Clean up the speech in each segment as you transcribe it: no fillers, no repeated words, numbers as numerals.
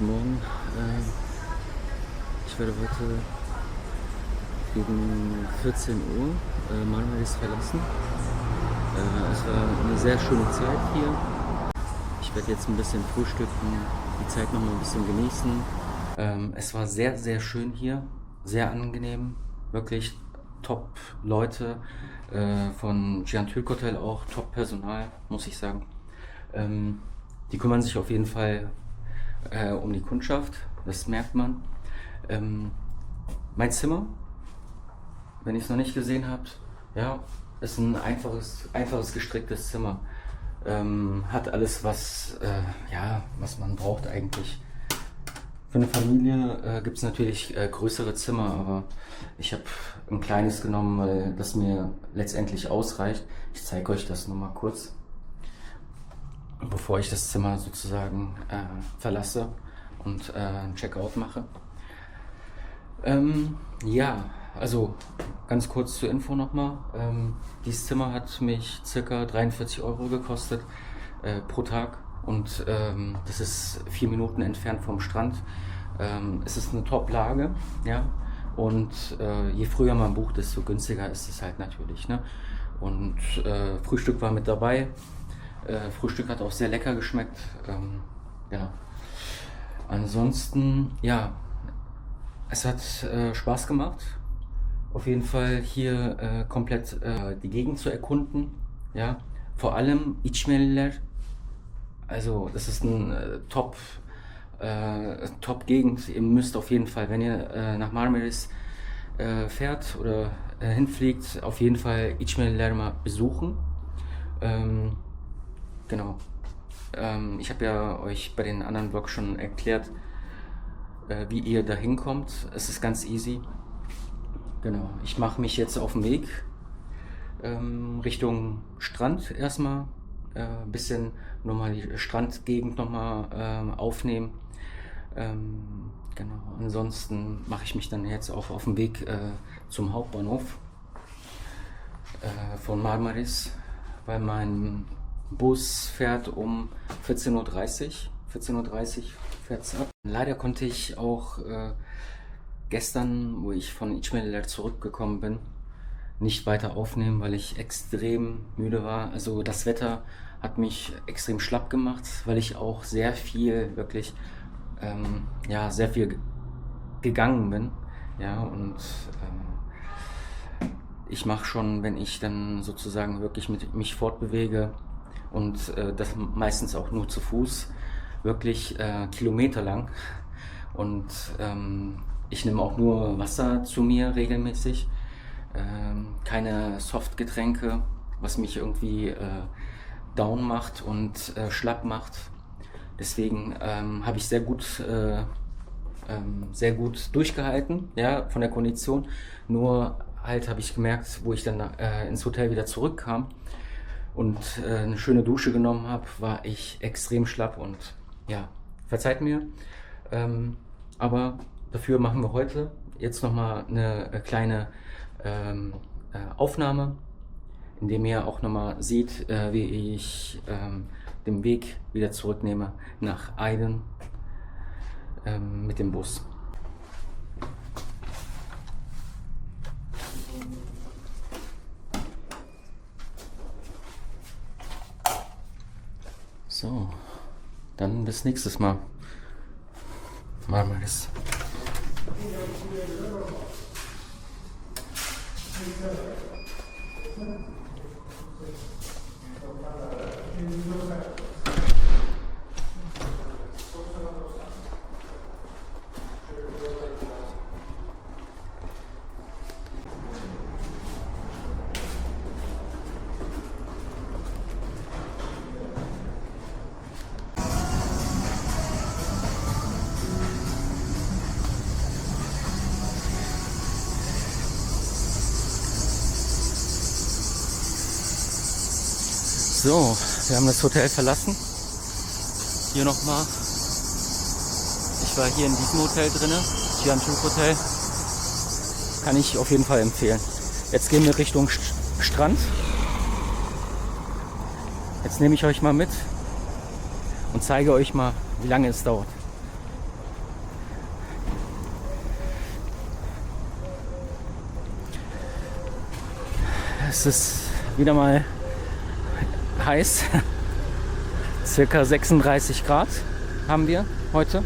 Guten Morgen. Ich werde heute gegen 14 Uhr Marmaris verlassen. Es war eine sehr schöne Zeit hier. Ich werde jetzt ein bisschen frühstücken, die Zeit noch mal ein bisschen genießen. Es war sehr, sehr schön hier, sehr angenehm, wirklich top Leute von Cihan Türk Hotel, auch top Personal, muss ich sagen. Die kümmern sich auf jeden Fall um die Kundschaft, das merkt man. Mein Zimmer, wenn ihr es noch nicht gesehen habt, ja, ist ein einfaches gestricktes Zimmer. Hat alles, was man braucht eigentlich. Für eine Familie gibt es natürlich größere Zimmer, aber ich habe ein kleines genommen, weil das mir letztendlich ausreicht. Ich zeige euch das nur mal kurz, bevor ich das Zimmer sozusagen verlasse und ein Checkout mache. Also ganz kurz zur Info nochmal. Dieses Zimmer hat mich ca. 43 Euro gekostet pro Tag und das ist 4 Minuten entfernt vom Strand. Es ist eine Top-Lage, ja, und je früher man bucht, desto günstiger ist es halt natürlich, ne? Und Frühstück war mit dabei. Frühstück hat auch sehr lecker geschmeckt. Ansonsten, ja, es hat Spaß gemacht. Auf jeden Fall hier komplett die Gegend zu erkunden. Ja, vor allem İçmeliler. Also das ist ein Top-Gegend. Ihr müsst auf jeden Fall, wenn ihr nach Marmaris fährt oder hinfliegt, auf jeden Fall İçmeliler mal besuchen. Genau. Ich habe ja euch bei den anderen Vlogs schon erklärt, wie ihr da hinkommt. Es ist ganz easy. Genau. Ich mache mich jetzt auf den Weg Richtung Strand erstmal. Bisschen nochmal die Strandgegend nochmal aufnehmen. Genau. Ansonsten mache ich mich dann jetzt auch auf den Weg zum Hauptbahnhof von Marmaris, weil mein Bus fährt um 14:30 Uhr. 14:30 Uhr fährt es ab. Leider konnte ich auch gestern, wo ich von İçmeliler zurückgekommen bin, nicht weiter aufnehmen, weil ich extrem müde war. Also das Wetter hat mich extrem schlapp gemacht, weil ich auch sehr viel, wirklich, sehr viel gegangen bin. Ja, und ich mache schon, wenn ich dann sozusagen wirklich mich fortbewege, und das meistens auch nur zu Fuß, wirklich kilometerlang. Und ich nehme auch nur Wasser zu mir regelmäßig, keine Softgetränke, was mich irgendwie down macht und schlapp macht. Deswegen habe ich sehr gut durchgehalten, ja, von der Kondition. Nur halt habe ich gemerkt, wo ich dann ins Hotel wieder zurückkam und eine schöne Dusche genommen habe, war ich extrem schlapp und ja, verzeiht mir. Aber dafür machen wir heute jetzt nochmal eine kleine Aufnahme, in dem ihr auch nochmal seht, wie ich den Weg wieder zurücknehme nach Aydın mit dem Bus. So, dann bis nächstes Mal. Marmaris. So, wir haben das Hotel verlassen. Hier nochmal. Ich war hier in diesem Hotel drin, Cihan Türk Hotel. Kann ich auf jeden Fall empfehlen. Jetzt gehen wir Richtung Strand. Jetzt nehme ich euch mal mit und zeige euch mal, wie lange es dauert. es ist wieder mal heiß. Circa 36 Grad haben wir heute.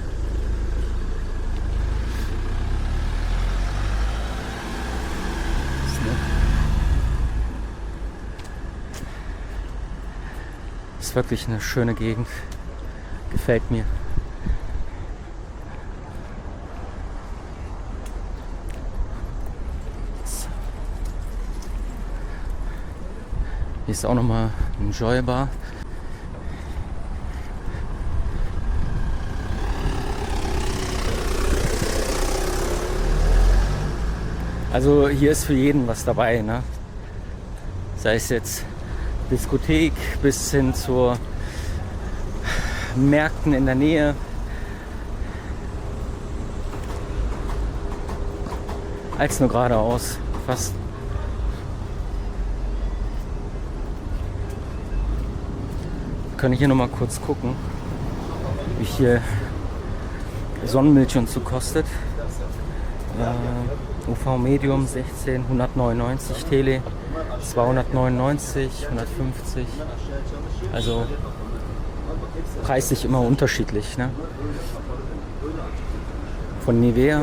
Ist wirklich eine schöne Gegend. Gefällt mir. Hier ist auch nochmal ein Joy-Bar. Also hier ist für jeden was dabei, ne? Sei es jetzt Diskothek bis hin zur Märkten in der Nähe. Als nur geradeaus, fast. Wir können hier noch mal kurz gucken, wie hier Sonnenmilch und so kostet. UV Medium 16, 199, Tele 299, 150. Also preislich immer unterschiedlich, ne? Von Nivea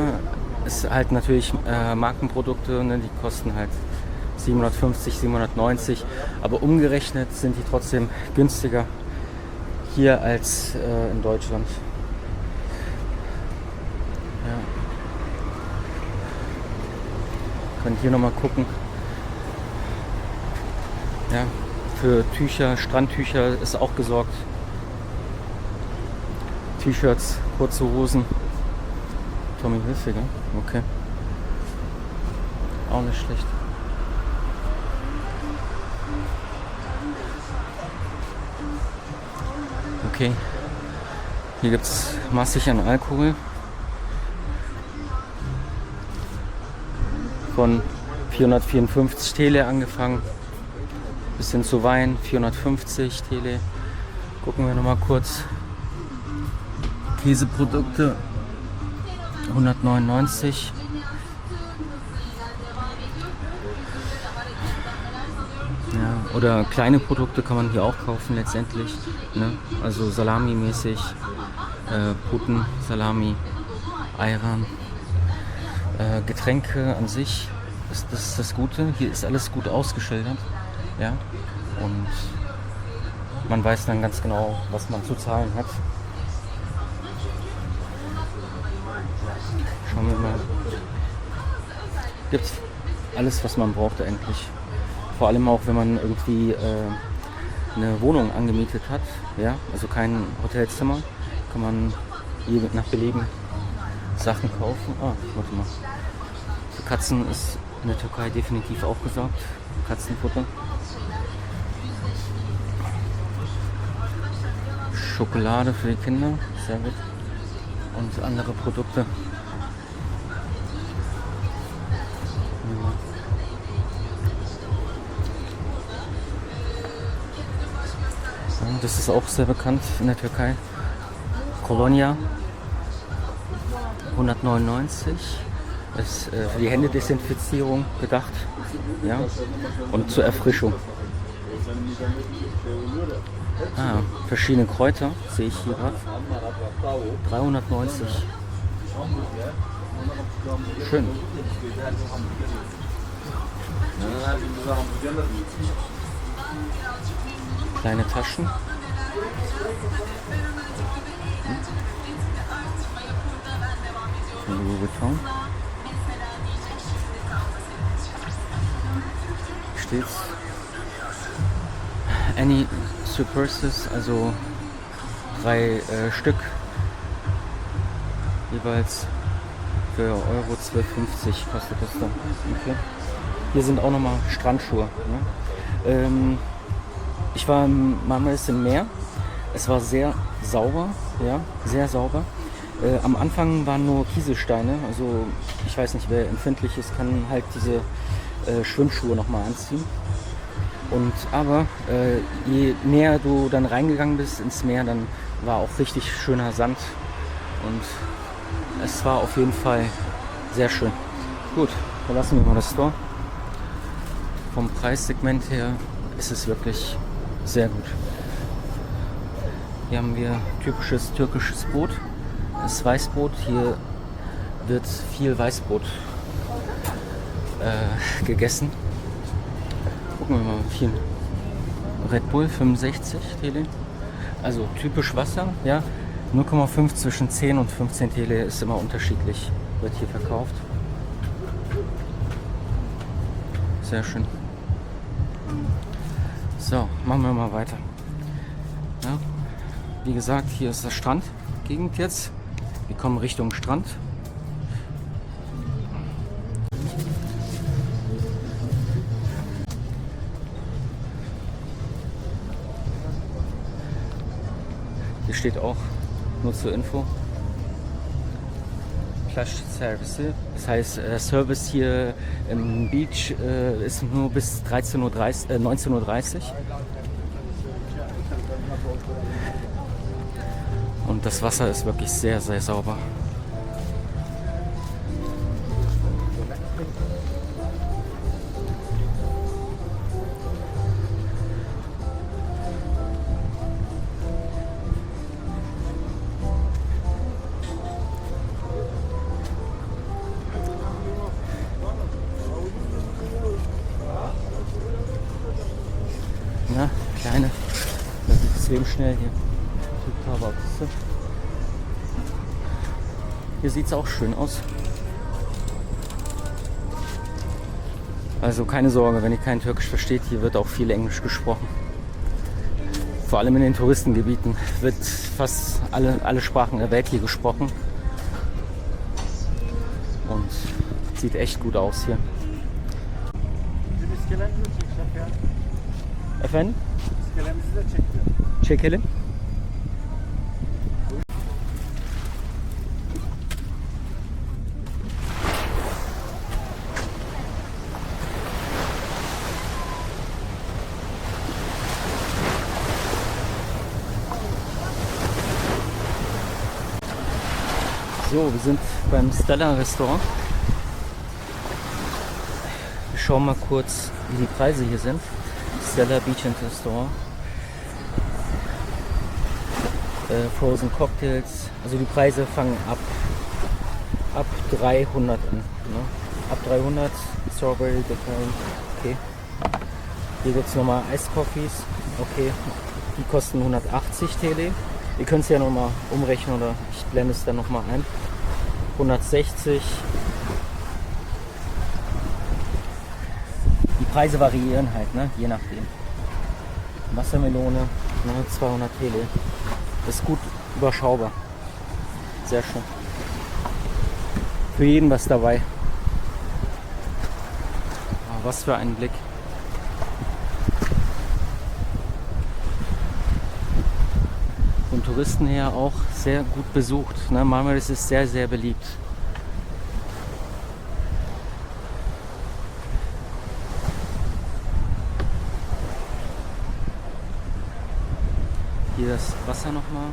ist halt natürlich Markenprodukte, ne? Die kosten halt 750, 790, aber umgerechnet sind die trotzdem günstiger hier als in Deutschland. Ja. Können hier nochmal gucken. Ja, für Tücher, Strandtücher ist auch gesorgt. T-Shirts, kurze Hosen. Tommy Hilfiger, okay. Auch nicht schlecht. Okay, hier gibt es massig an Alkohol. Von 454 Tele angefangen, bis hin zu Wein, 450 Tele. Gucken wir nochmal kurz. Käseprodukte, 199. Ja, oder kleine Produkte kann man hier auch kaufen letztendlich, ne? Also Salami-mäßig, Puten, Salami, Ayran, Getränke an sich, das ist das Gute. Hier ist alles gut ausgeschildert, ja, und man weiß dann ganz genau, was man zu zahlen hat. Schauen wir mal. Gibt's alles, was man braucht eigentlich. Vor allem auch, wenn man irgendwie eine Wohnung angemietet hat, ja, also kein Hotelzimmer, kann man je nach Belieben Sachen kaufen. Warte mal. Für Katzen ist in der Türkei definitiv auch gesorgt. Katzenfutter. Schokolade für die Kinder, sehr gut. Und andere Produkte. Das ist auch sehr bekannt in der Türkei. Kolonia 199 ist für die Händedesinfizierung gedacht, ja, und zur Erfrischung. Verschiedene Kräuter sehe ich hier gerade. 390. Schön. Kleine Taschen. Louis Vuitton. Steht's. Any Superstitious, also 3 Stück. Jeweils für Euro 12,50 kostet das dann. Okay. Hier sind auch nochmal Strandschuhe. Ne? Ich war mehrmals im Meer. Es war sehr sauber, ja, sehr sauber. Am Anfang waren nur Kieselsteine, also ich weiß nicht, wer empfindlich ist, kann halt diese Schwimmschuhe nochmal anziehen. Aber je näher du dann reingegangen bist ins Meer, dann war auch richtig schöner Sand und es war auf jeden Fall sehr schön. Gut, verlassen wir mal das Store. vom Preissegment her ist es wirklich sehr gut. Hier haben wir typisches türkisches Brot. Das ist Weißbrot. Hier wird viel Weißbrot gegessen. Gucken wir mal, viel Red Bull 65 TL. Also typisch Wasser, ja. 0,5 zwischen 10 und 15 TL ist immer unterschiedlich, wird hier verkauft. Sehr schön. So, machen wir mal weiter. Ja, wie gesagt, hier ist das Strandgegend jetzt. Wir kommen Richtung Strand. Hier steht auch, nur zur Info, Plage Service. Das heißt, Service hier im Beach ist nur bis 19:30 Uhr. Und das Wasser ist wirklich sehr, sehr sauber. Ja, kleine, das ist extrem schnell hier. Hier sieht es auch schön aus. Also keine Sorge, wenn ihr kein Türkisch versteht, hier wird auch viel Englisch gesprochen. Vor allem in den Touristengebieten wird fast alle Sprachen der Welt hier gesprochen. Und sieht echt gut aus hier. Efendim? İskelemizi de çekiyor. Çekelim. So, wir sind beim Stella Restaurant. Wir schauen mal kurz, wie die Preise hier sind. Stella Beach and Restaurant. Frozen Cocktails. Also die Preise fangen ab 300 an. Ne? Ab 300 Strawberry Different. Okay. Hier gibt es nochmal Eiscoffees. Okay. Die kosten 180 TL. Ihr könnt es ja nochmal umrechnen oder ich blende es dann nochmal ein. 160. Die Preise variieren halt, ne? Je nachdem. Wassermelone, 200 TL. Ist gut überschaubar. Sehr schön. Für jeden was dabei. Oh, was für ein Blick. Von Touristen her auch sehr gut besucht. Ne? Marmaris ist sehr, sehr beliebt. Hier das Wasser nochmal.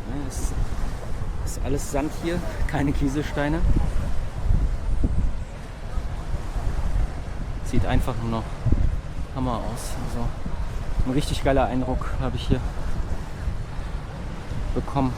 Ja, das ist alles Sand hier, keine Kieselsteine. Sieht einfach nur noch Hammer aus. Also ein richtig geiler Eindruck habe ich hier bekommen.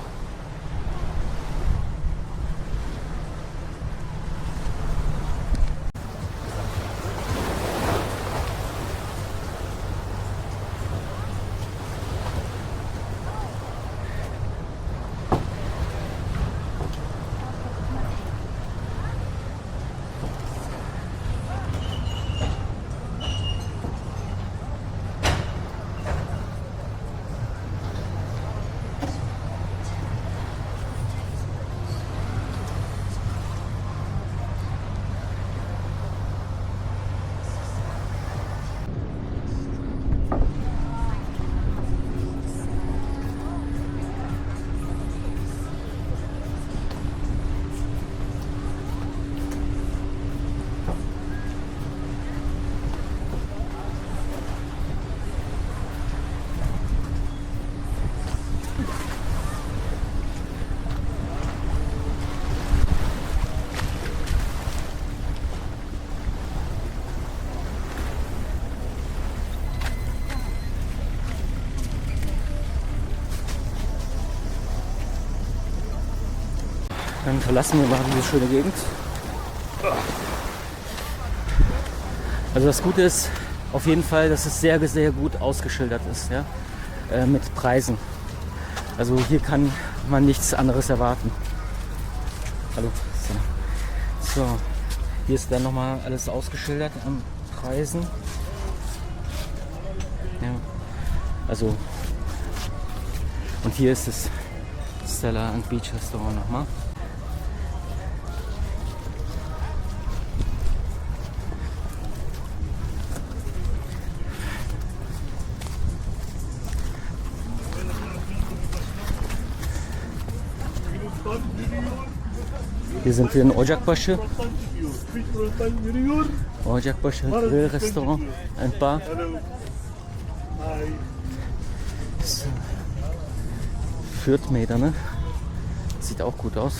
Dann verlassen wir mal diese schöne Gegend. Also das Gute ist auf jeden Fall, dass es sehr, sehr gut ausgeschildert ist, ja? Mit Preisen. Also hier kann man nichts anderes erwarten. Hallo. So, hier ist dann nochmal alles ausgeschildert an Preisen. Ja, also und hier ist das Stella and Beach Restaurant nochmal. Hier sind wir in Ocakbaşı. Ocakbaşı Grill Restaurant and Bar. So. Fürth Meydanı. Sieht auch gut aus.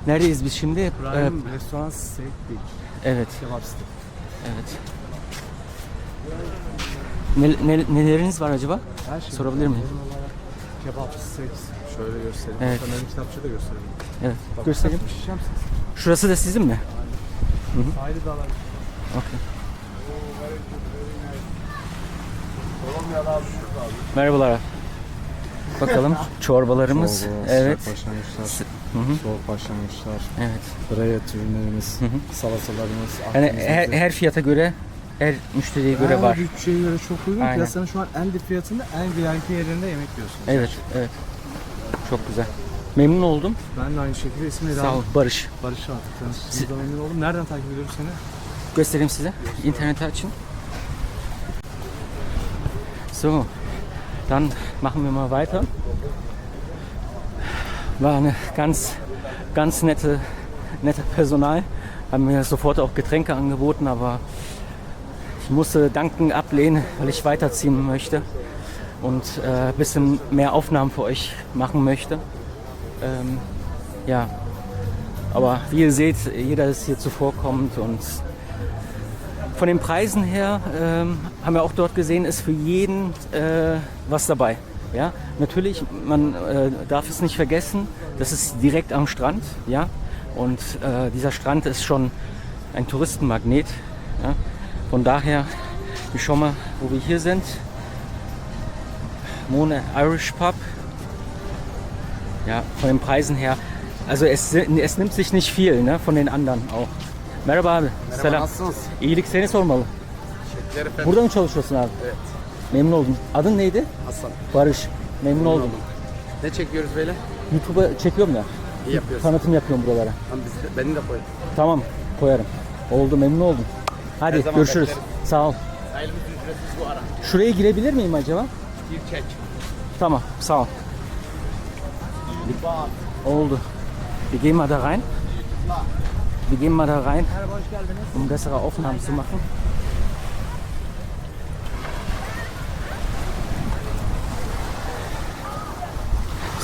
Neredeyiz biz şimdi? Prime Restoran Steak Beach. Evet, Kebap Steak. evet. Neleriniz var acaba? Her şey. Sorabilir miyim? Ürün olarak Kebap Steak. Şöyle göstereyim. Evet. Hatta benim kitapçıda da göstereyim. Evet, Bak, göstereyim. Pişeceğim siz. Şurası da sizin mi? Ayrı dağlar. Okay. Kolombiya'da abi şurada abi. Merhabalar. Bakalım çorbalarımız. Evet. Sıcak başlangıçlar, Hı hı. soğuk başlangıçlar, Evet. buraya ürünlerimiz, Hı hı. salatalarımız, Yani aklımızdaki- her fiyata göre, her müşteriye göre Her var. bütçeye göre çok uygun. Aynen. Piyasanın şu an en dip fiyatında en VIP yerinde yemek yiyorsunuz. Evet, evet. Çok güzel. Memnun oldum. Ben de aynı şekilde ismi neydi Sağ ol. abi? Barış. Barış abi. Tanıştığımda memnun oldum. Nereden takip ediyorum seni? Göstereyim size. İnternete açın. So, dann machen wir mal weiter. War eine ganz nette Personal. Haben mir sofort auch Getränke angeboten, aber ich musste danken ablehnen, weil ich weiterziehen möchte und ein bisschen mehr Aufnahmen für euch machen möchte. Ja, aber wie ihr seht, jeder ist hier zuvorkommend und von den Preisen her haben wir auch dort gesehen, ist für jeden was dabei. Ja, natürlich, man darf es nicht vergessen, das ist direkt am Strand, ja, und dieser Strand ist schon ein Touristenmagnet. Ja? Von daher, wir schauen mal, wo wir hier sind. Mone Irish Pub. Ja, von den Preisen her, also es nimmt sich nicht viel, ne, von den anderen auch. Merhaba abi. Selam. Nasılsınız? İyilik seni sormalı. Teşekkürler efendim. Burada mı çalışıyorsun abi? Evet. Memnun oldum. Adın neydi? Hasan. Barış. Memnun oldum. Ne çekiyoruz böyle? YouTube'a çekiyorum ya. İyi yapıyorsun. Tanıtım yapıyorum buralara. Tamam, beni de koy. Tamam, koyarım. Oldu, memnun oldum. Hadi zaman görüşürüz. bekleriz. Sağ ol. Sayılımız ücretsiz bu ara. Şuraya girebilir miyim acaba? Bir çek. Tamam, sağ ol. Oldu. Wir gehen mal da rein. Wir gehen mal da rein, um bessere Aufnahmen zu machen.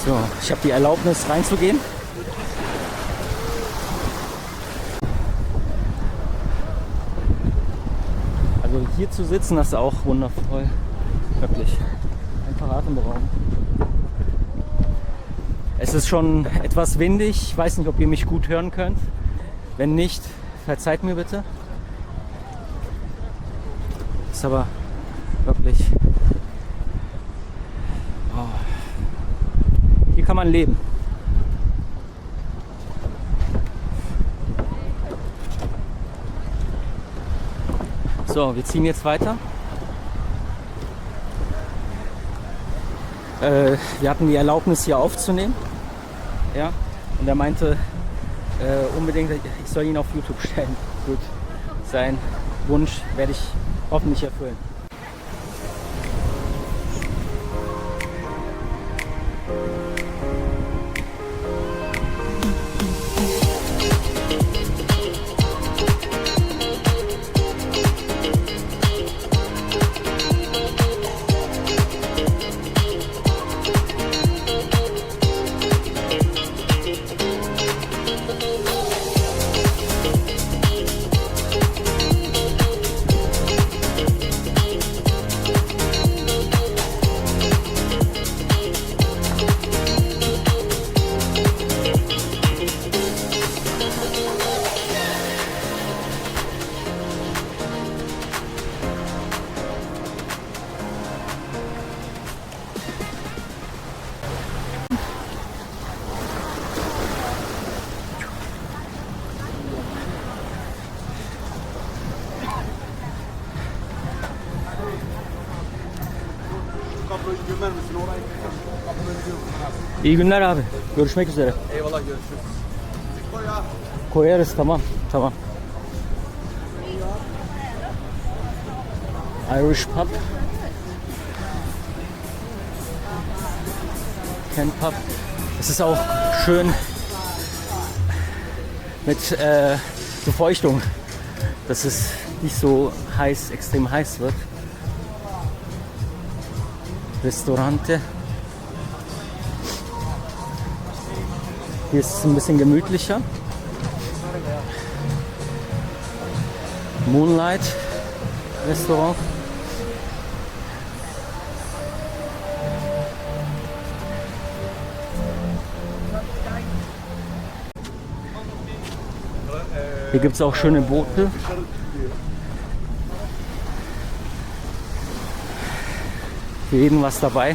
So, ich habe die Erlaubnis reinzugehen. Also hier zu sitzen, das ist auch wundervoll. Wirklich. Einfach atemberaubend. Es ist schon etwas windig. Ich weiß nicht, ob ihr mich gut hören könnt. Wenn nicht, verzeiht mir bitte. Ist aber wirklich... Oh. Hier kann man leben. So, wir ziehen jetzt weiter. Wir hatten die Erlaubnis hier aufzunehmen. Ja, und er meinte unbedingt, ich soll ihn auf YouTube stellen. Gut, sein Wunsch werde ich hoffentlich erfüllen. İyi günler abi. Görüşmek üzere. Eyvallah, görüşürüz. Koyarız, tamam. Tamam. Irish Pub. Ken Pub. Es ist auch schön mit Befeuchtung, dass es nicht so heiß, extrem heiß wird. Restaurante. Hier ist es ein bisschen gemütlicher. Moonlight Restaurant. Hier gibt es auch schöne Boote. Für jeden was dabei.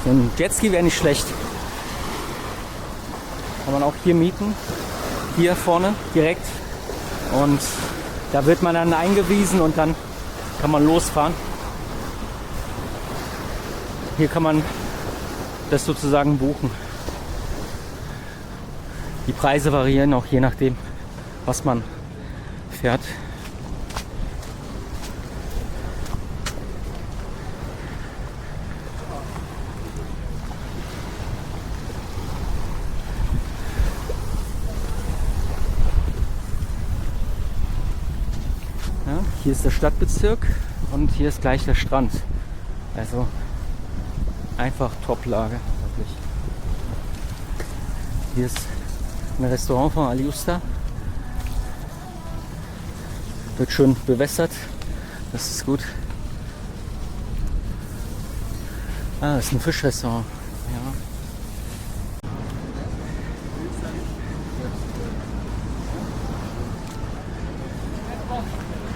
So ein Jetski wäre nicht schlecht. Kann man auch hier mieten. Hier vorne direkt. Und da wird man dann eingewiesen und dann kann man losfahren. Hier kann man das sozusagen buchen. Die Preise variieren auch je nachdem, was man fährt. Ja, hier ist der Stadtbezirk und hier ist gleich der Strand. Also einfach Top-Lage, wirklich. Hier ist ein Restaurant von Aliusta. Wird schön bewässert. Das ist gut. Ah, das ist ein Fischrestaurant. Ja.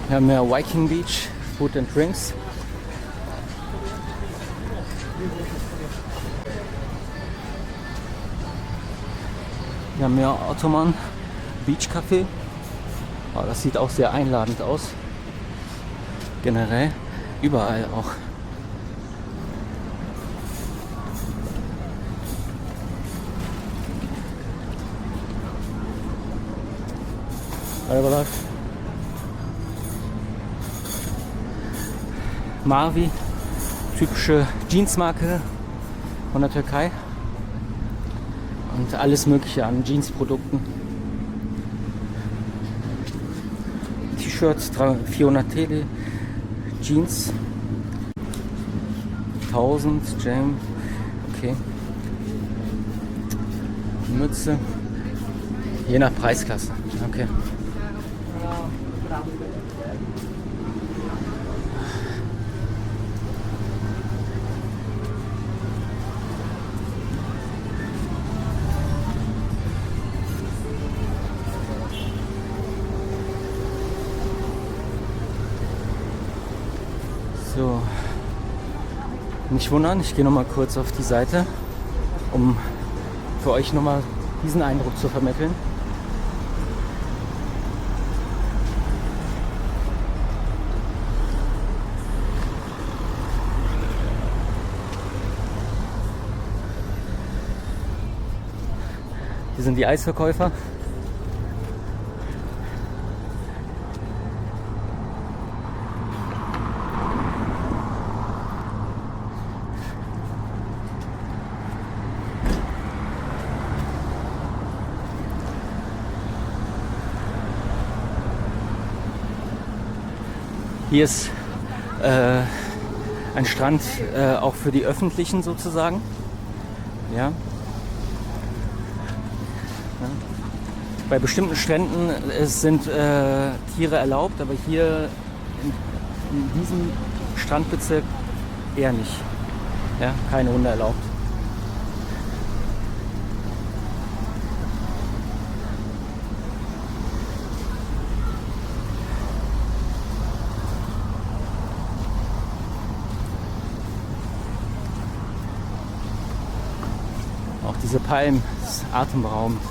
Wir haben ja Viking Beach, Food and Drinks. Wir haben ja Ottoman Beach Café. Oh, das sieht auch sehr einladend aus. Generell überall auch. Mavi, typische Jeansmarke von der Türkei. Und alles mögliche an Jeansprodukten. T-Shirts, 400 TL, Jeans, 1000, Jam, okay. Mütze, je nach Preisklasse, okay. So, nicht wundern, ich gehe noch mal kurz auf die Seite, um für euch noch mal diesen Eindruck zu vermitteln. Hier sind die Eisverkäufer. Hier ist ein Strand auch für die Öffentlichen sozusagen. Ja. Bei bestimmten Stränden sind Tiere erlaubt, aber hier in diesem Strandbezirk eher nicht. Ja, keine Hunde erlaubt. Auch diese Palmen, das ist atemberaubend.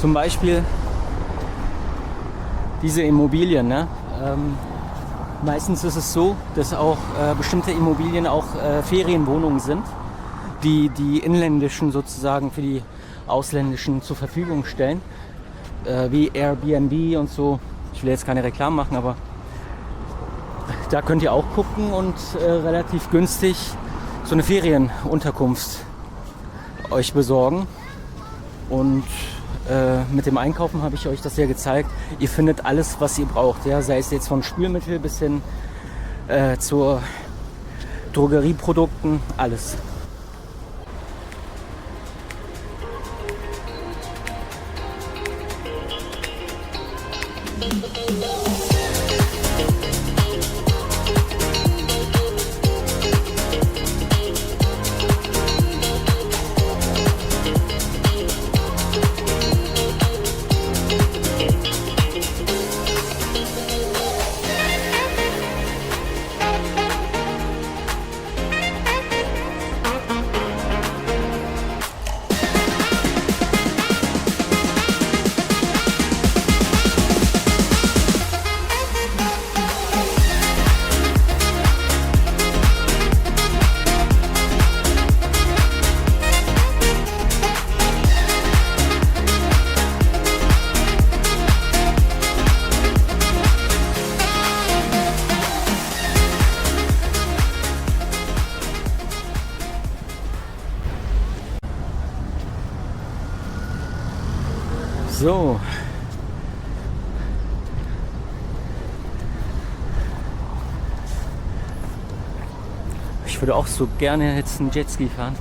Zum Beispiel diese Immobilien. Ne? Meistens ist es so, dass auch bestimmte Immobilien auch Ferienwohnungen sind, die die inländischen sozusagen für die ausländischen zur Verfügung stellen, wie Airbnb und so. Ich will jetzt keine Reklame machen, aber da könnt ihr auch gucken und relativ günstig so eine Ferienunterkunft euch besorgen. Und mit dem Einkaufen habe ich euch das ja gezeigt. Ihr findet alles, was ihr braucht. Ja? Sei es jetzt von Spülmittel bis hin zur Drogerieprodukten, alles. So. Ich würde auch so gerne jetzt einen Jetski fahren.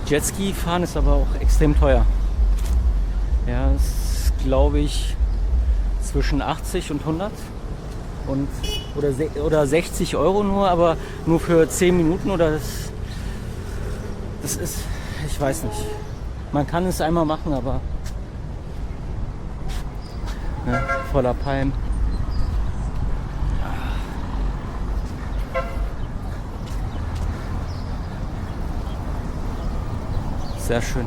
Jetski fahren ist aber auch extrem teuer. Ja, das ist, glaube ich, zwischen 80 und 100 und oder 60 Euro nur, aber nur für 10 Minuten oder das ist, ich weiß nicht. Man kann es einmal machen, aber ne, voller Palmen. Sehr schön.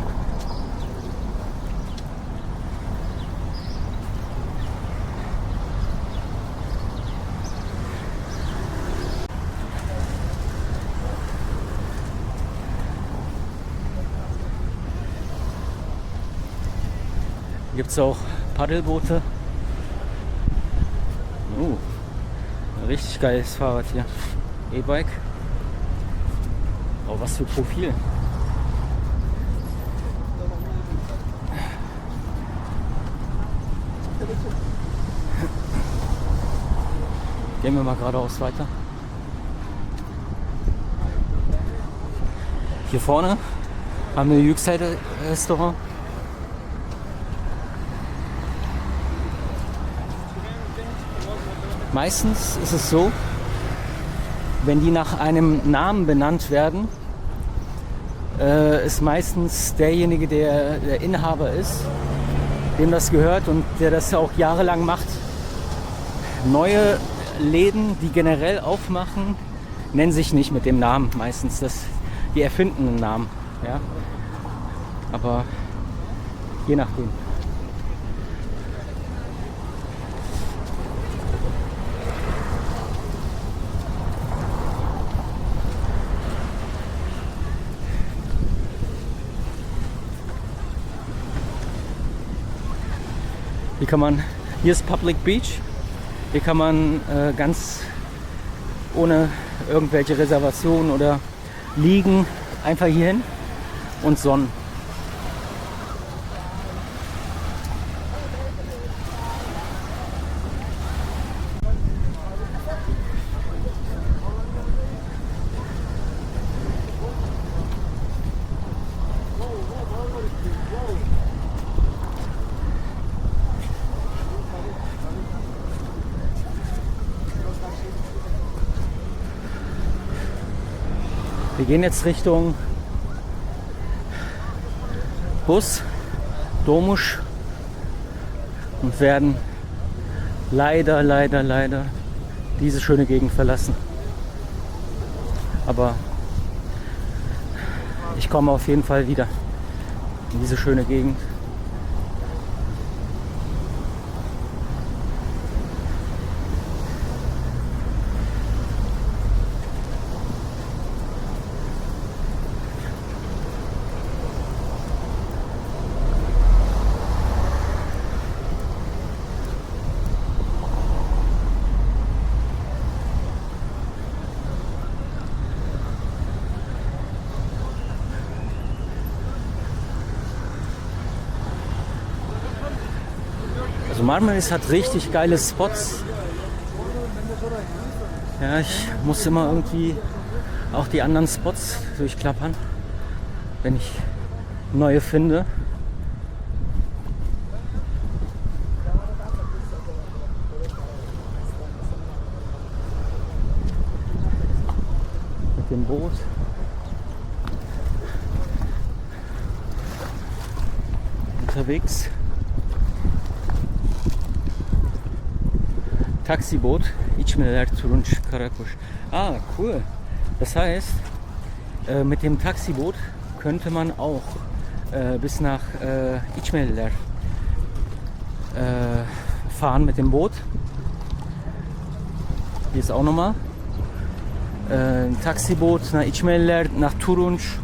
Hier gibt es auch Paddelboote. Ein richtig geiles Fahrrad hier. E-Bike. Oh, was für Profil. Gehen wir mal geradeaus weiter. Hier vorne haben wir ein Yüksel-Restaurant. Meistens ist es so, wenn die nach einem Namen benannt werden, ist meistens derjenige, der der Inhaber ist, dem das gehört und der das auch jahrelang macht. Neue Läden, die generell aufmachen, nennen sich nicht mit dem Namen meistens. Die erfinden einen Namen. Ja? Aber Je nachdem. Hier ist Public Beach. Hier kann man ganz ohne irgendwelche Reservationen oder liegen einfach hier hin und sonnen. Wir gehen jetzt Richtung Bus, Domuš und werden leider diese schöne Gegend verlassen. Aber ich komme auf jeden Fall wieder in diese schöne Gegend. Also Marmaris hat richtig geile Spots. Ja, ich muss immer irgendwie auch die anderen Spots durchklappern, wenn ich neue finde. Mit dem Boot. Unterwegs. Taxiboot, İçmeler Turunç Karakuş. Ah, cool. Das heißt, mit dem Taxiboot könnte man auch bis nach İçmeler fahren mit dem Boot. Hier ist auch nochmal ein Taxiboot nach İçmeler, nach Turunç,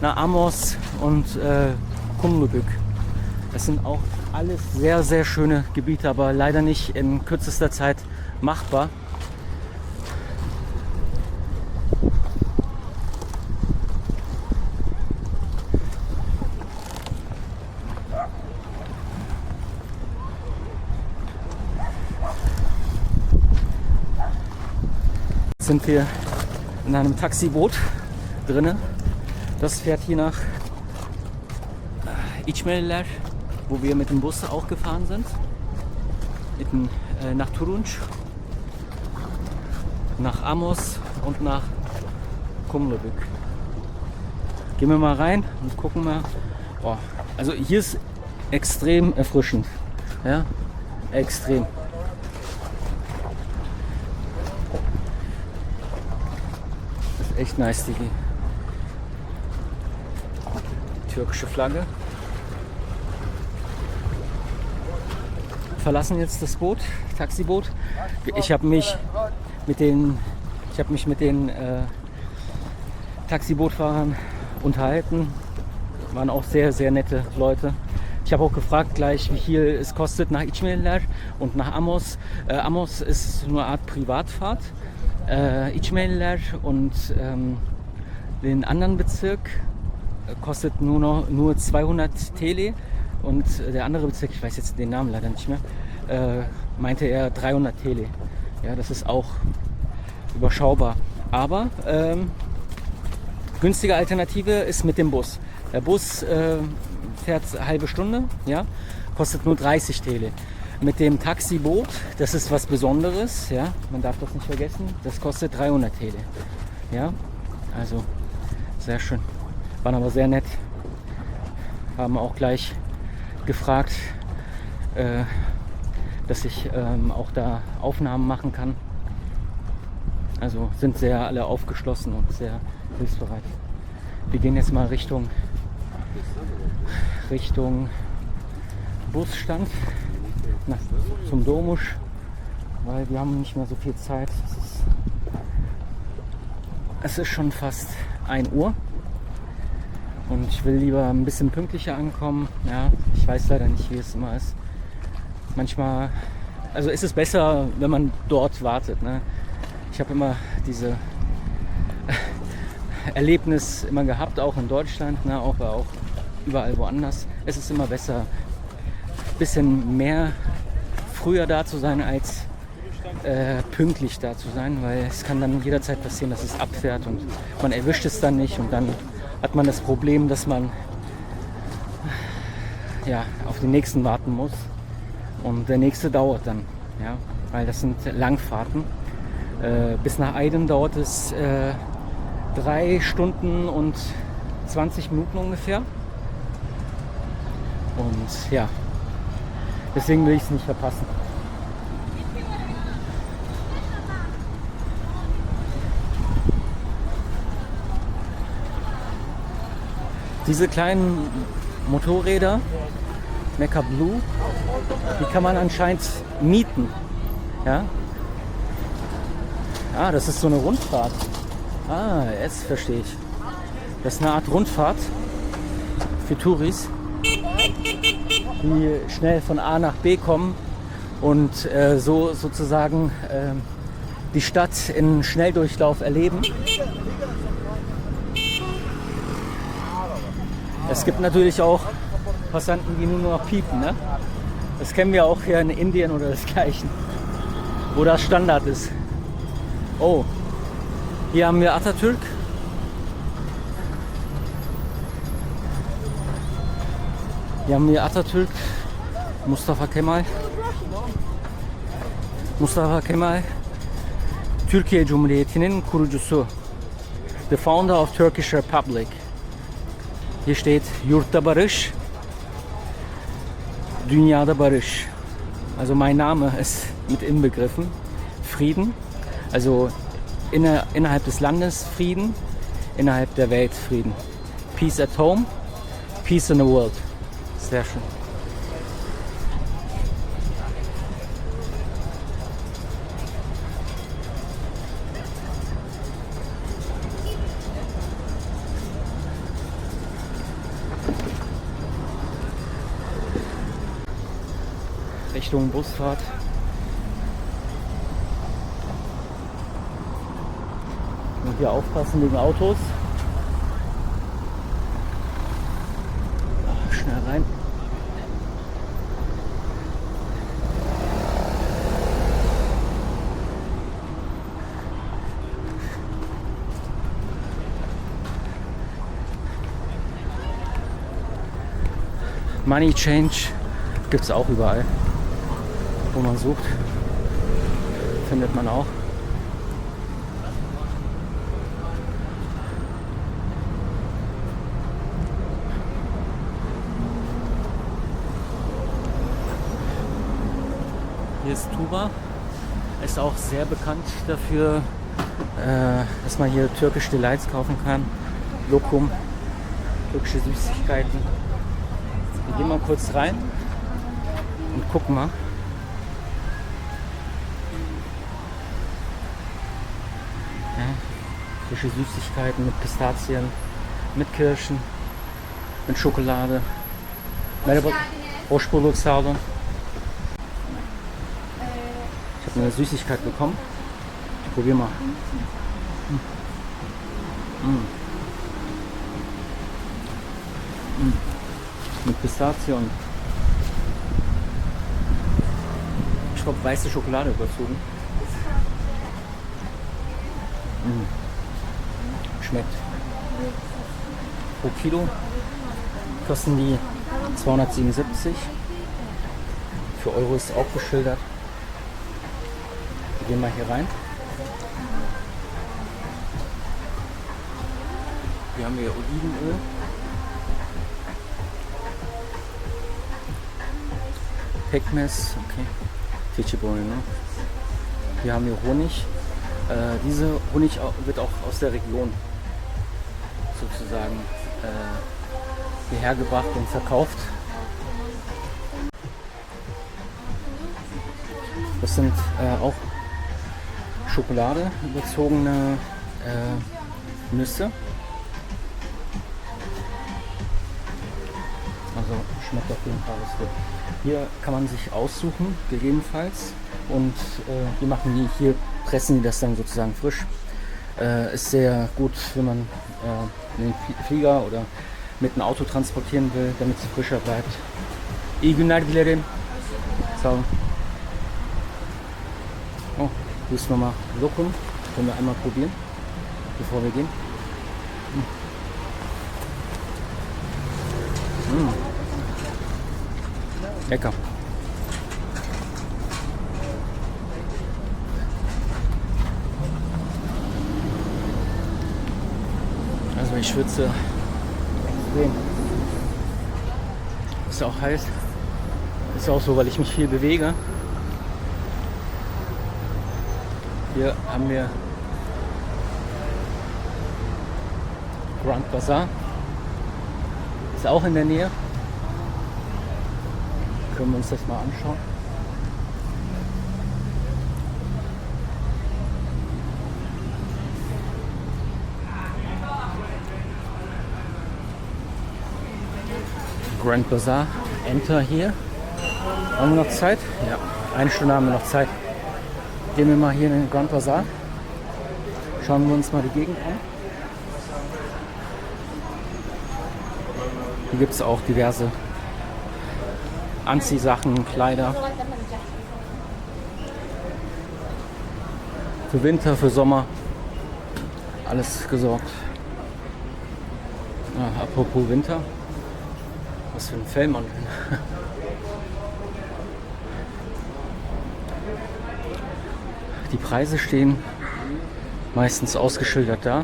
nach Amos und Kumlubük. Das sind auch alles sehr schöne Gebiete, aber leider nicht in kürzester Zeit machbar. Jetzt sind wir in einem Taxiboot drinne. Das fährt hier nach İçmeliler, wo wir mit dem Bus auch gefahren sind, nach Turunç, nach Amos und nach Kumlubük. Gehen wir mal rein und gucken mal. Oh, also hier ist extrem erfrischend, ja, extrem. Das ist echt nice, die türkische Flagge. Verlassen jetzt das Boot, Taxiboot. Ich habe mich mit den Taxibootfahrern unterhalten. Waren auch sehr nette Leute. Ich habe auch gefragt gleich, wie viel es kostet nach İçmeliler und nach Amos. Amos ist nur eine Art Privatfahrt. İçmeliler und den anderen Bezirk kostet nur 200 TL. Und der andere Bezirk, ich weiß jetzt den Namen leider nicht mehr, meinte er 300 TL. Ja, das ist auch überschaubar. Aber günstige Alternative ist mit dem Bus. Der Bus fährt eine halbe Stunde, ja, kostet nur 30 TL. Mit dem Taxiboot, das ist was Besonderes, ja, man darf das nicht vergessen, das kostet 300 TL. Ja, also sehr schön. Waren aber sehr nett. Haben auch gleich gefragt, dass ich auch da Aufnahmen machen kann. Also sind sehr alle aufgeschlossen und sehr hilfsbereit. Wir gehen jetzt mal Richtung Busstand zum Domusch, weil wir haben nicht mehr so viel Zeit. Es ist schon fast 1 Uhr und ich will lieber ein bisschen pünktlicher ankommen. Ja, ich weiß leider nicht, wie es immer ist. Manchmal, also ist es besser, wenn man dort wartet. Ne? Ich habe immer diese Erlebnis immer gehabt, auch in Deutschland, ne? Auch überall woanders. Es ist immer besser, ein bisschen mehr früher da zu sein, als pünktlich da zu sein, weil es kann dann jederzeit passieren, dass es abfährt und man erwischt es dann nicht und dann hat man das Problem, dass man ja, auf den nächsten warten muss und der nächste dauert dann, ja, weil das sind Langfahrten. Bis nach Aydın dauert es 3 Stunden und 20 Minuten ungefähr und ja, deswegen will ich es nicht verpassen. Diese kleinen Motorräder, Mecca Blue, die kann man anscheinend mieten. Ja? Ah, das ist so eine Rundfahrt. Ah, jetzt verstehe ich. Das ist eine Art Rundfahrt für Touris, die schnell von A nach B kommen und so sozusagen die Stadt in Schnelldurchlauf erleben. Es gibt natürlich auch Passanten, die nur noch piepen. Ne? Das kennen wir auch hier in Indien oder desgleichen, wo das Standard ist. Oh, hier haben wir Atatürk. Hier haben wir Atatürk, Mustafa Kemal. Mustafa Kemal, Türkiye Cumhuriyeti'nin kurucusu. The founder of Turkish Republic. Hier steht Yurtta Barış, Dünyada Barış. Also mein Name ist mit inbegriffen. Frieden, also innerhalb des Landes Frieden, innerhalb der Welt Frieden. Peace at home, peace in the world. Sehr schön. Richtung Busfahrt. Und hier aufpassen wegen Autos. Schnell rein. Money Change gibt es auch überall. Wo man sucht, findet man auch. Hier ist Tuba. Ist auch sehr bekannt dafür, dass man hier türkische Delights kaufen kann. Lokum, türkische Süßigkeiten. Wir gehen mal kurz rein und gucken mal. Frische Süßigkeiten mit Pistazien, mit Kirschen, mit Schokolade. Merhaba, hoş bulduk, sağ olun. Ich habe eine Süßigkeit bekommen. Ich probiere mal. Mit Pistazie und ich glaube weiße Schokolade überzogen. Schmeckt. Pro Kilo kosten die 277. Für Euro ist auch geschildert. Wir gehen mal hier rein. Wir haben hier Olivenöl. Pekmez, okay. Keçibohne, ne? Wir haben hier Honig. Diese Honig wird auch aus der Region sozusagen hierher gebracht und verkauft. Das sind auch Schokolade überzogene Nüsse. Also schmeckt auf jeden Fall was gut. Hier kann man sich aussuchen, gegebenenfalls. Und die machen die hier, pressen die das dann sozusagen frisch. Ist sehr gut, wenn man einen Flieger oder mit einem Auto transportieren will, damit es frischer bleibt. İyi günler dilerim. Sağ olun. Oh, hier ist nochmal Lokum. Können wir einmal probieren, bevor wir gehen. Lecker. Also ich schwitze extrem. Ist auch heiß. Ist auch so, weil ich mich viel bewege. Hier haben wir Grand Bazaar. Ist auch in der Nähe. Können wir uns das mal anschauen. Grand Bazaar, Enter hier. Haben wir noch Zeit? Ja, 1 Stunde haben wir noch Zeit. Gehen wir mal hier in den Grand Bazaar. Schauen wir uns mal die Gegend an. Hier gibt es auch diverse Anziehsachen, Kleider. Für Winter, für Sommer. Alles gesorgt. Ah, apropos Winter. Was für ein Fellmantel. Die Preise stehen meistens ausgeschildert da.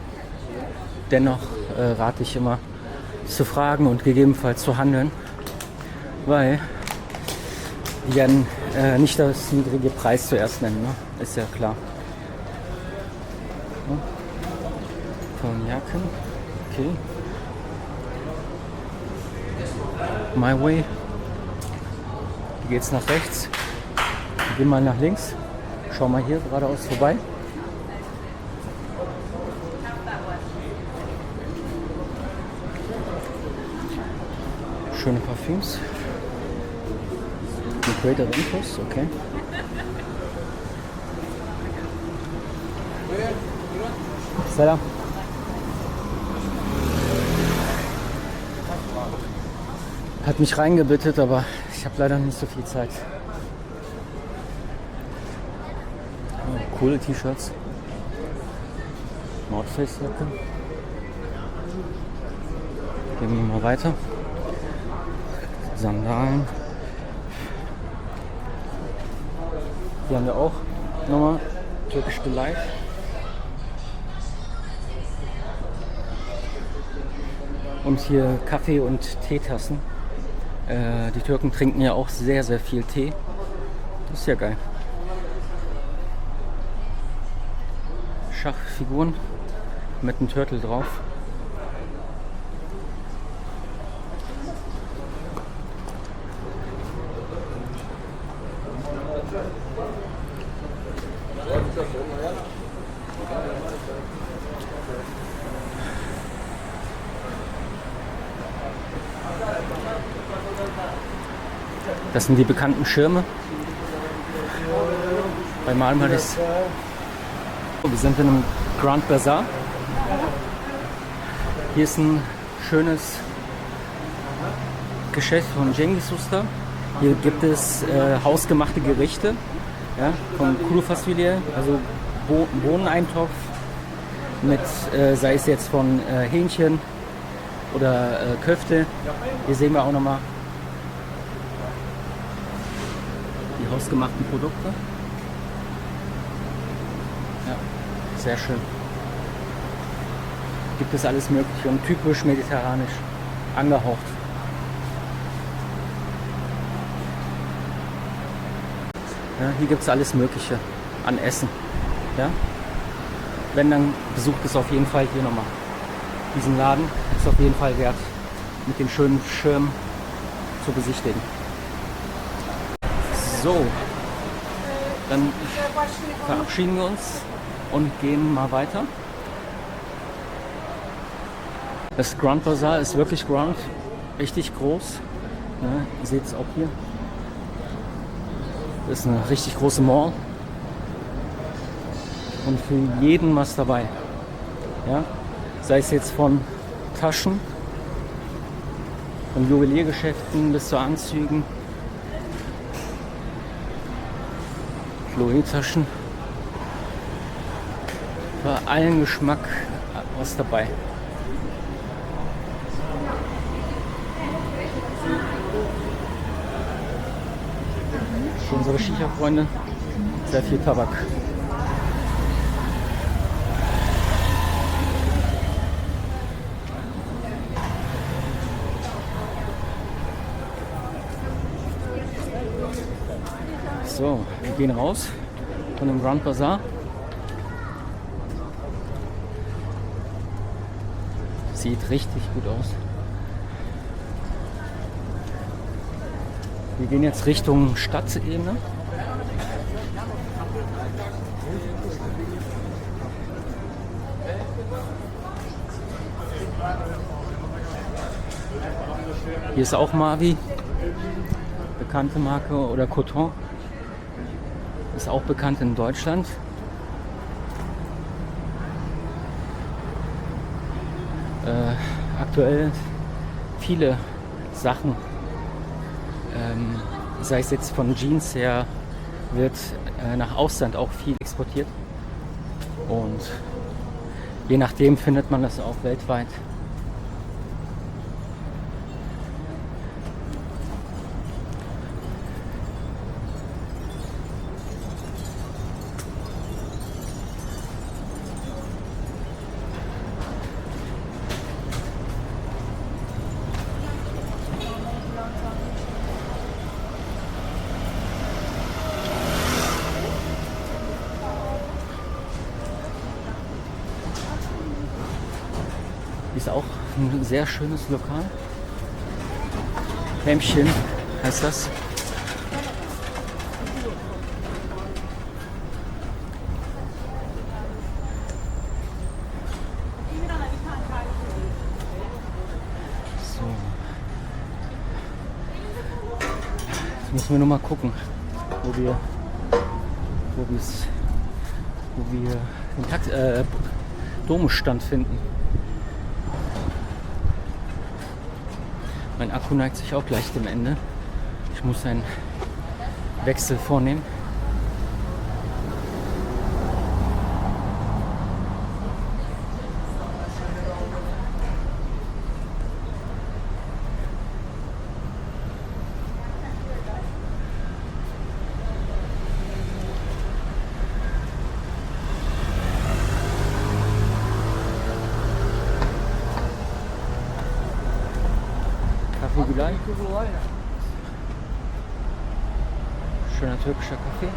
Dennoch rate ich immer zu fragen und gegebenenfalls zu handeln, weil die werden nicht das niedrige Preis zuerst nennen, ne? Ist ja klar. Ja. Von Jacken, okay. My way. Hier geht's nach rechts. Wir gehen mal nach links. Schau mal hier geradeaus vorbei. Schöne Parfüms. Mit Greater Ventus, okay. Salam. Hat mich reingebittet, aber ich habe leider nicht so viel Zeit. Oh, coole T-Shirts. North Face Jacke. Gehen wir mal weiter. Sandalen. Hier haben wir auch nochmal Turkish Delight. Und hier Kaffee- und Teetassen. Die Türken trinken ja auch sehr, sehr viel Tee. Das ist ja geil. Schachfiguren mit einem Turtle drauf. Das sind die bekannten Schirme bei Marmaris. Wir sind in einem Grand Bazaar. Hier ist ein schönes Geschäft von Cengiz Usta. Hier gibt es hausgemachte Gerichte, ja, von Kuru Fasulye, also Bohneneintopf mit, sei es jetzt von Hähnchen oder Köfte. Hier sehen wir auch nochmal die hausgemachten Produkte. Ja, sehr schön. Gibt es alles Mögliche und typisch mediterranisch angehaucht. Ja, hier gibt es alles Mögliche an Essen. Ja? Wenn, dann besucht es auf jeden Fall hier nochmal. Diesen Laden ist auf jeden Fall wert, mit den schönen Schirmen zu besichtigen. So, Dann verabschieden wir uns und gehen mal weiter. Das Grand Bazaar ist wirklich Grand, richtig groß. Ne? Ihr seht es auch hier. Das ist eine richtig große Mall. Und für jeden was dabei. Ja? Sei es jetzt von Taschen, von Juweliergeschäften bis zu Anzügen, Chloé-Taschen. Für allen Geschmack was dabei. Für unsere Shisha-Freunde sehr viel Tabak. So, wir gehen raus von dem Grand Bazaar. Sieht richtig gut aus. Wir gehen jetzt Richtung Stadtebene. Hier ist auch Mavi, bekannte Marke, oder Coton. Ist auch bekannt in Deutschland. Aktuell viele Sachen, sei es jetzt von Jeans her, wird nach Ausland auch viel exportiert. Und je nachdem findet man das auch weltweit. Ist auch ein sehr schönes Lokal. Hämmchen heißt das. So. Jetzt müssen wir nur mal gucken, wo wir den Domstand finden. Mein Akku neigt sich auch gleich dem Ende. Ich muss einen Wechsel vornehmen. Gülay. Schöner türkischer Kaffee.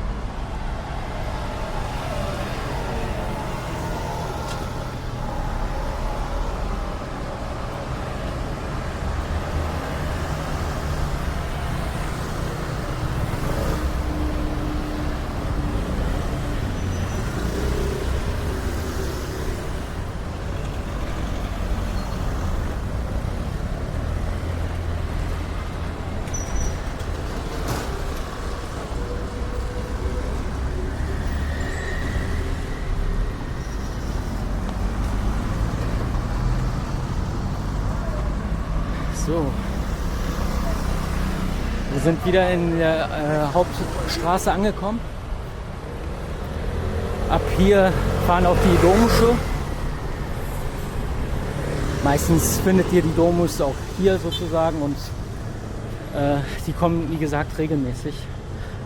So, wir sind wieder in der Hauptstraße angekommen. Ab hier fahren auch die Domschuhe. Meistens findet ihr die Domus auch hier sozusagen und die kommen, wie gesagt, regelmäßig,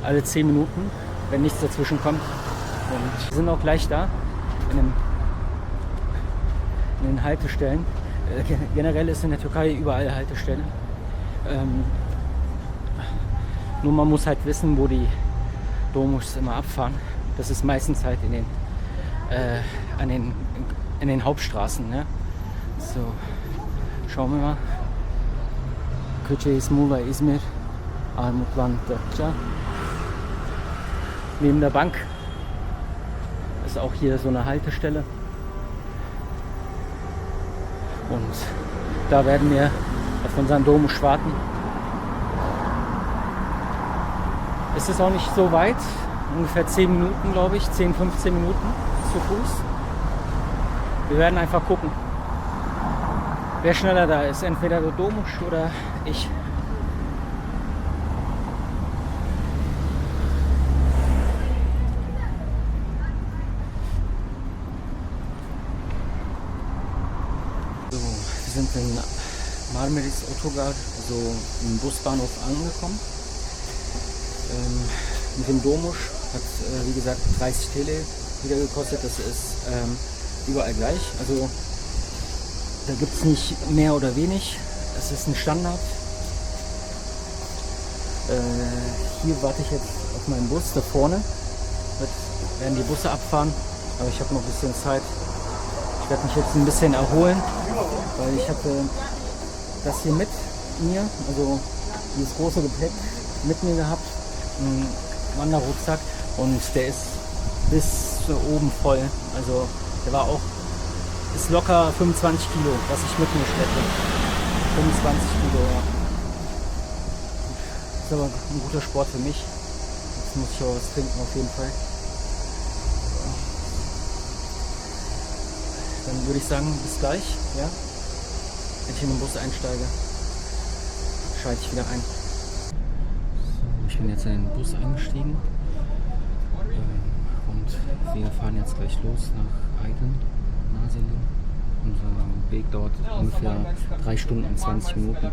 alle 10 Minuten, wenn nichts dazwischen kommt. Und wir sind auch gleich da in den Haltestellen. Generell ist in der Türkei überall Haltestellen. Nur man muss halt wissen, wo die Domus immer abfahren. Das ist meistens halt in den Hauptstraßen. Ne? So, schauen wir mal. Kocaeli, Muğla, İzmir, Armutlan, Datça. neben der Bank ist auch hier so eine Haltestelle. Und da werden wir auf unseren Domus warten. Es ist auch nicht so weit, ungefähr 10 Minuten, glaube ich, 10, 15 Minuten zu Fuß. Wir werden einfach gucken, wer schneller da ist, entweder der Domus oder ich. So, wir sind in Marmaris Otogar, so im Busbahnhof angekommen. Mit dem Domus hat, wie gesagt, 30 Tele wieder gekostet. Das ist überall gleich. Also da gibt es nicht mehr oder wenig. Es ist ein Standard. Hier warte ich jetzt auf meinen Bus. Da vorne werden die Busse abfahren. Aber ich habe noch ein bisschen Zeit. Ich werde mich jetzt ein bisschen erholen, weil ich hatte das hier mit mir, also dieses große Gepäck mit mir gehabt, einen Wanderrucksack, und der ist bis oben voll. Also der ist locker 25 Kilo, was ich mit mir schleppe. 25 Kilo, ja. Ist aber ein guter Sport für mich. Jetzt muss ich auch was trinken auf jeden Fall. Dann würde ich sagen, bis gleich, ja. Wenn ich in den Bus einsteige, schalte ich wieder ein. So, ich bin jetzt in den Bus eingestiegen und wir fahren jetzt gleich los nach Aydın, Nazilli. Unser Weg dauert ungefähr 3 Stunden und 20 Minuten.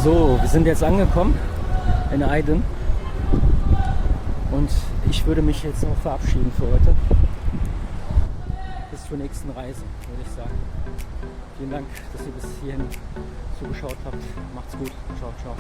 So, wir sind jetzt angekommen in Aydın und ich würde mich jetzt auch verabschieden für heute. Bis zur nächsten Reise, würde ich sagen. Vielen Dank, dass ihr bis hierhin zugeschaut habt. Macht's gut. Ciao, ciao.